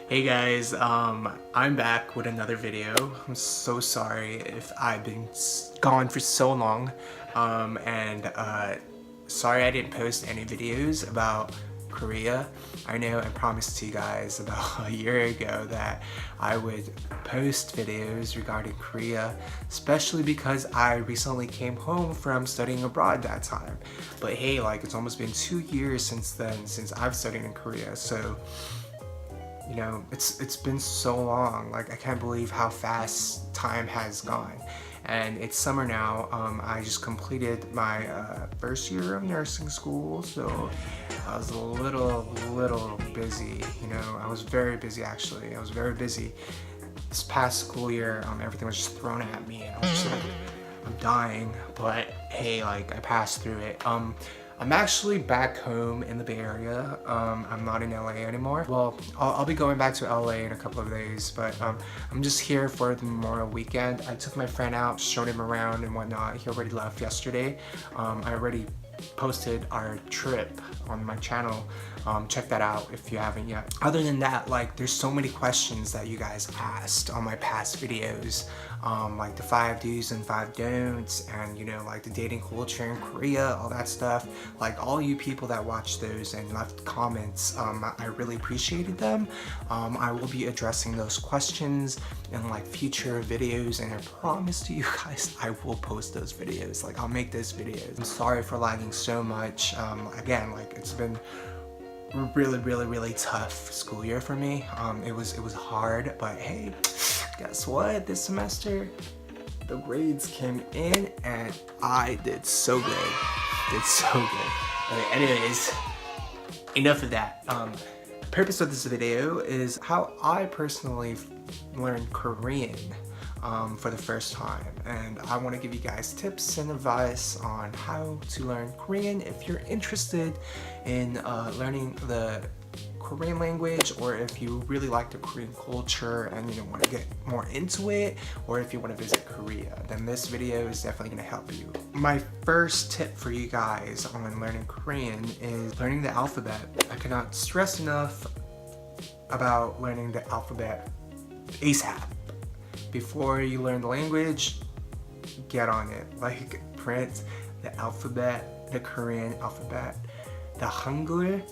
Hey guys, I'm back with another video. I'm so sorry if I've been gone for so long, sorry I didn't post any videos about Korea. I know I promised you guys about a year ago that I would post videos regarding Korea, especially because I recently came home from studying abroad that time. But hey, like it's almost been 2 years since then, since I've studied in Korea, so you know, it's been so long. Like I can't believe how fast time has gone. And it's summer now. I just completed my first year of nursing school, so I was a little busy. You know, I was very busy actually. I was very busy. This past school year, everything was just thrown at me, and I was just like, I'm dying. But hey, like I passed through it. I'm actually back home in the Bay Area. I'm not in LA anymore. Well, I'll be going back to LA in a couple of days, but I'm just here for the Memorial weekend. I took my friend out, showed him around and whatnot. He already left yesterday. I already posted our trip on my channel. Check that out if you haven't yet. Other than that, like there's so many questions that you guys asked on my past videos, like the 5 do's and 5 don'ts, and you know, like the dating culture in Korea, all that stuff. Like all you people that watched those and left comments, I really appreciated them. I will be addressing those questions in like future videos, and I promise to you guys I will post those videos. Like I'll make those videos. I'm sorry for lagging so much. Again, like it's been really tough school year for me. It was hard, but hey, guess what? This semester the grades came in and I did so good. Okay, anyways, enough of that. The purpose of this video is how I personally learned Korean for the first time, and I want to give you guys tips and advice on how to learn Korean if you're interested in learning the Korean language, or if you really like the Korean culture and you want to get more into it, or if you want to visit Korea, then this video is definitely going to help you. My first tip for you guys on learning Korean is learning the alphabet. I cannot stress enough about learning the alphabet ASAP. Before you learn the language, get on it. Like print the alphabet, the Korean alphabet, the HANGUL,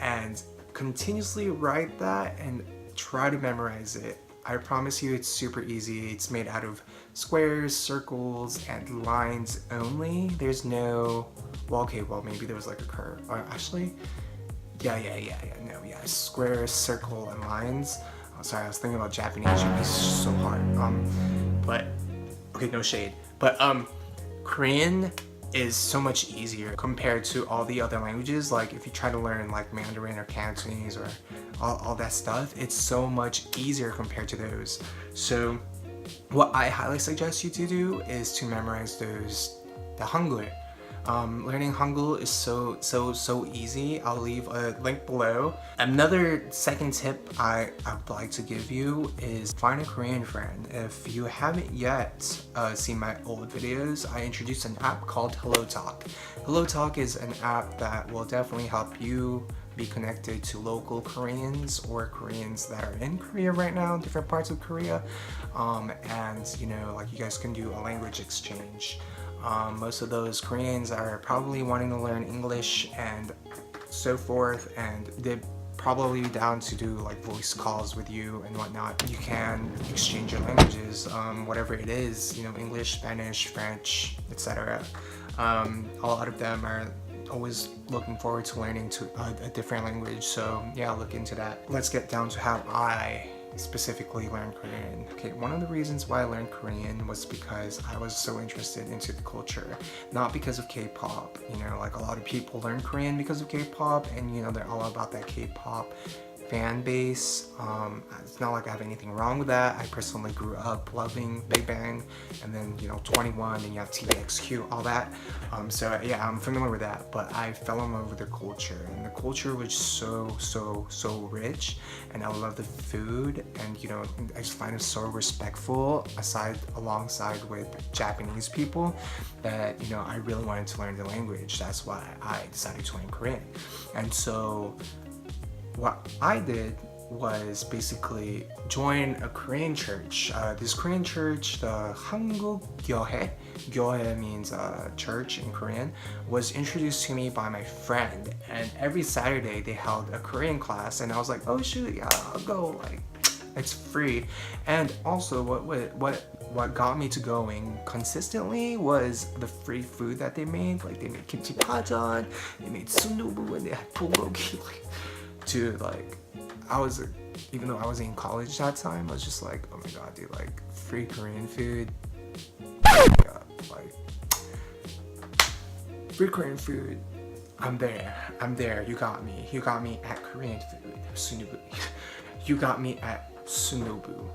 and continuously write that and try to memorize it. I promise you it's super easy. It's made out of squares, circles, and lines only. There's no, well, okay, well maybe there was like a curve. Actually, yeah, square, circle, and lines. Oh, sorry, I was thinking about Japanese. Japanese is so hard. But okay, no shade. But Korean is so much easier compared to all the other languages. Like if you try to learn like Mandarin or Cantonese or all that stuff, it's so much easier compared to those. So what I highly suggest you to do is to memorize the Hangul. Learning Hangul is so easy. I'll leave a link below. Another second tip I would like to give you is find a Korean friend. If you haven't yet seen my old videos, I introduced an app called Hello Talk. Hello Talk is an app that will definitely help you be connected to local Koreans or Koreans that are in Korea right now, different parts of Korea, and you know, like you guys can do a language exchange. Most of those Koreans are probably wanting to learn English and so forth, and they're probably down to do like voice calls with you and whatnot. You can exchange your languages, whatever it is, you know, English, Spanish, French, etc. A lot of them are always looking forward to learning a different language, so yeah, look into that. Let's get down to how I specifically learned Korean. Okay, one of the reasons why I learned Korean was because I was so interested into the culture, not because of K-pop. You know, like a lot of people learn Korean because of K-pop, and you know, they're all about that K-pop fan base. It's not like I have anything wrong with that. I personally grew up loving Big Bang, and then you know 21, and you have TVXQ, all that. So yeah, I'm familiar with that. But I fell in love with the culture, and the culture was so rich, and I love the food, and you know I just find it so respectful. Alongside with Japanese people, that you know I really wanted to learn the language. That's why I decided to learn Korean, and so what I did was basically join a Korean church. This Korean church, the HANGUL Gyohae means church in Korean, was introduced to me by my friend. And every Saturday they held a Korean class, and I was like, oh shoot, yeah, I'll go. Like, it's free. And also what got me to going consistently was the free food that they made. Like, they made kimchi pajeon, they made sundubu, and they had bulgogi. Like, dude, like, even though I was in college that time, I was just like, oh my god, dude, like, free Korean food. Oh my god, like, free Korean food. I'm there. You got me at Korean food. Sundubu. You got me at sundubu.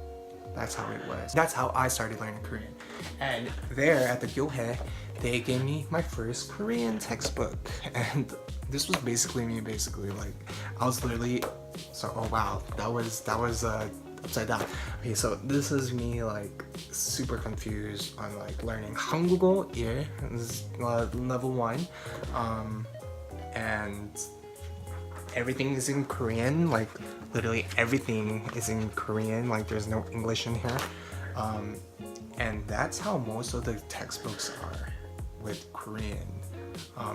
That's how it was. That's how I started learning Korean. And there at the Gyohae, they gave me my first Korean textbook. And this was basically me, like, I was literally, so, oh wow, that was upside down. Okay, so this is me, like, super confused on, like, learning Hangugo. This is level 1. And everything is in Korean, like, literally everything is in Korean, like, there's no English in here. And that's how most of the textbooks are with Korean.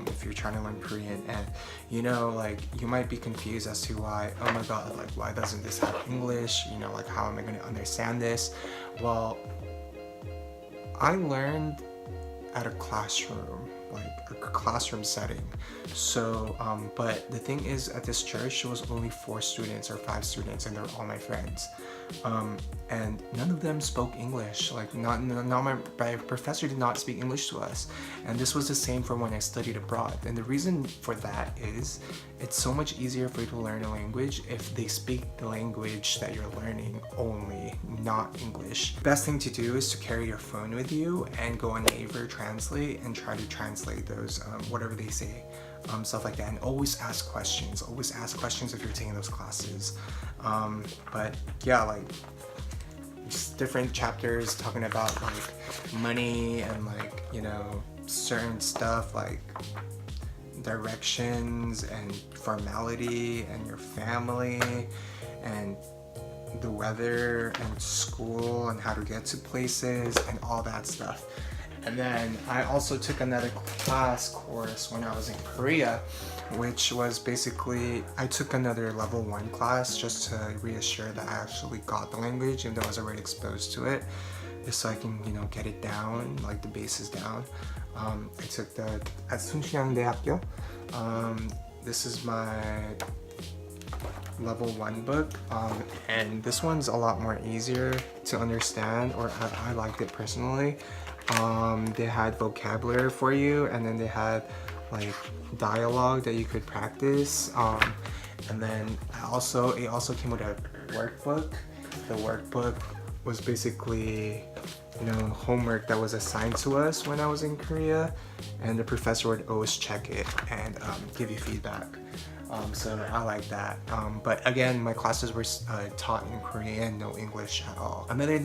If you're trying to learn Korean, and you know, like, you might be confused as to why, oh my god, like, why doesn't this have English, you know, like, how am I going to understand this? Well, I learned at a classroom, like a classroom setting. So but the thing is, at this church there was only 4 students or 5 students, and they're all my friends, and none of them spoke English. Like, my professor did not speak English to us. And this was the same for when I studied abroad. And the reason for that is it's so much easier for you to learn a language if they speak the language that you're learning only, not English. Best thing to do is to carry your phone with you and go on Naver Translate and try to translate those, whatever they say, stuff like that. And always ask questions if you're taking those classes. But yeah, like, just different chapters talking about, like, money and, like, you know, certain stuff like directions and formality and your family and the weather and school and how to get to places and all that stuff. And then I also took another course when I was in Korea, which was basically, I took another level 1 class just to reassure that I actually got the language, even though I was already exposed to it, just so I can, you know, get it down, like the bases down. I took that at Suncheondae학교. This is my level 1 book, and this one's a lot more easier to understand, or I liked it personally. They had vocabulary for you, and then they had, like, dialogue that you could practice, and then it also came with a workbook. The workbook was basically, you know, homework that was assigned to us when I was in Korea, and the professor would always check it and give you feedback. So I like that. But again, my classes were taught in Korean, no English at all. Another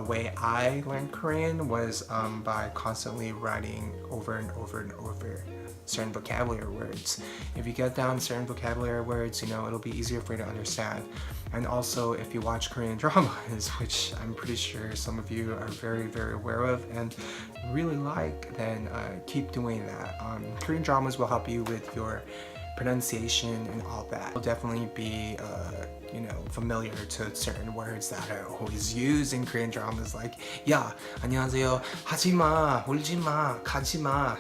way I learned Korean was by constantly writing over and over and over certain vocabulary words. If you get down certain vocabulary words, you know, it'll be easier for you to understand. And also, if you watch Korean dramas, which I'm pretty sure some of you are very, very aware of and really like, then keep doing that. Korean dramas will help you with your pronunciation and all that. You'll definitely be you know, familiar to certain words that are always used in Korean dramas, like, yeah, 안녕하세요, 하지마, 울지마, 가지마,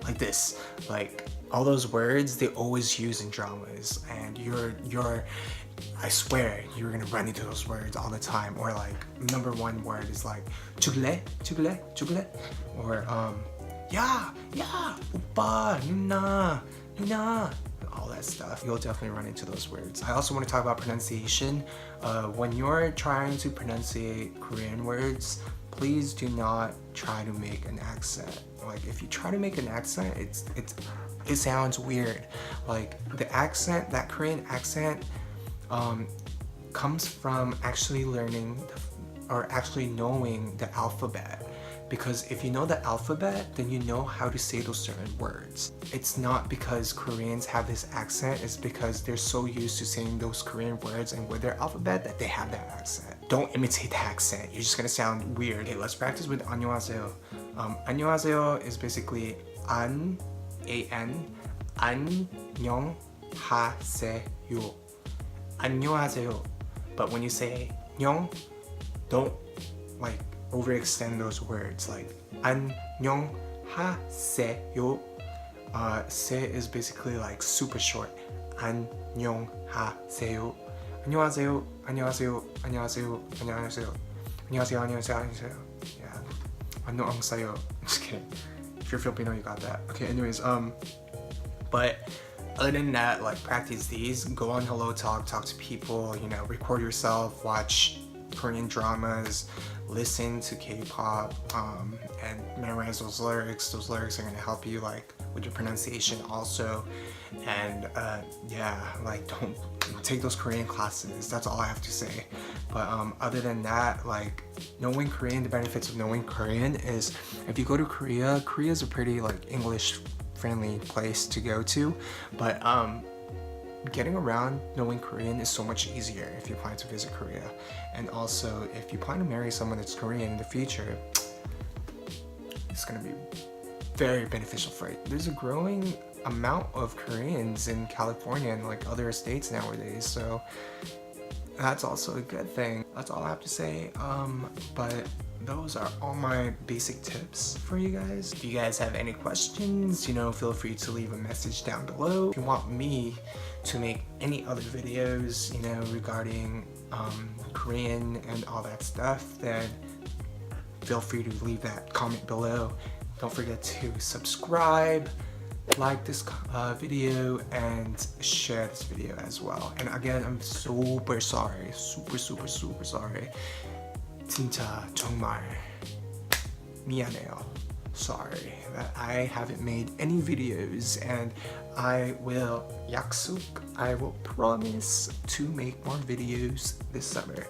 like this. Like, all those words they always use in dramas, and you're I swear you're gonna run into those words all the time. Or, like, number 1 word is like 죽을래, 죽을래, 죽을래, or yeah, 오빠, 누나, all that stuff. You'll definitely run into those words. I also want to talk about pronunciation. When you're trying to pronunciate Korean words, please do not try to make an accent. Like, if you try to make an accent, it sounds weird. Like, the accent, that Korean accent, comes from actually learning or actually knowing the alphabet. because if you know the alphabet, then you know how to say those certain words. It's not because Koreans have this accent, it's because they're so used to saying those Korean words and with their alphabet that they have that accent. Don't imitate the accent, you're just gonna sound weird. Okay, let's practice with 안녕하세요. 안녕하세요 is basically an, A-N, 안녕하세요. 안녕하세요. But when you say 녕, don't like overextend those words. Like 안녕하세요. Se is basically like super short. 안녕하세요. 안녕하세요. 안녕하세요. 안녕하세요. 안녕하세요. 안녕하세요. 안녕하세요. Yeah. 안녕하세요. Just kidding. If you're Filipino, you got that. Okay, anyways, but other than that, like practice these, go on Hello Talk, talk to people, you know, record yourself, watch Korean dramas, listen to K-pop, and memorize those lyrics. Those lyrics are gonna help you like with your pronunciation also. And yeah, like don't take those Korean classes. That's all I have to say. But other than that, like knowing Korean, the benefits of knowing Korean is if you go to Korea, Korea's a pretty like English friendly place to go to, but getting around knowing Korean is so much easier if you plan to visit Korea. And also if you plan to marry someone that's Korean in the future, it's gonna be very beneficial for you. There's a growing amount of Koreans in California and like other states nowadays, so that's also a good thing. That's all I have to say. But those are all my basic tips for you guys. If you guys have any questions, you know, feel free to leave a message down below. If you want me to make any other videos, you know, regarding Korean and all that stuff, then feel free to leave that comment below. Don't forget to subscribe, like this video, and share this video as well. And again, I'm super sorry, super sorry. 진짜 정말 미안해요. Sorry that I haven't made any videos, and I will promise to make more videos this summer.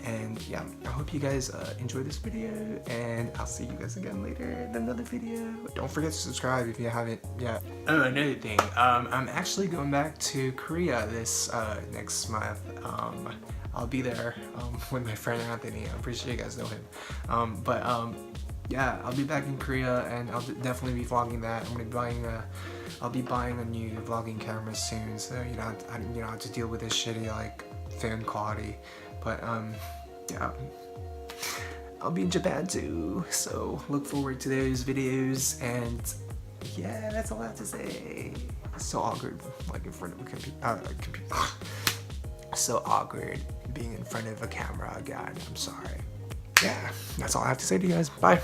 And yeah, I hope you guys enjoyed this video, and I'll see you guys again later in another video. Don't forget to subscribe if you haven't yet. Oh, another thing, I'm actually going back to Korea this next month. I'll be there with my friend Anthony. I'm pretty sure you guys know him. Yeah, I'll be back in Korea, and I'll definitely be vlogging that. I'll be buying a new vlogging camera soon, so you know, I don't have to deal with this shitty like film quality. But yeah, I'll be in Japan too, so look forward to those videos. And yeah, that's all I have to say. It's so awkward, like in front of a computer. So awkward being in front of a camera again. I'm sorry. Yeah, that's all I have to say to you guys. Bye.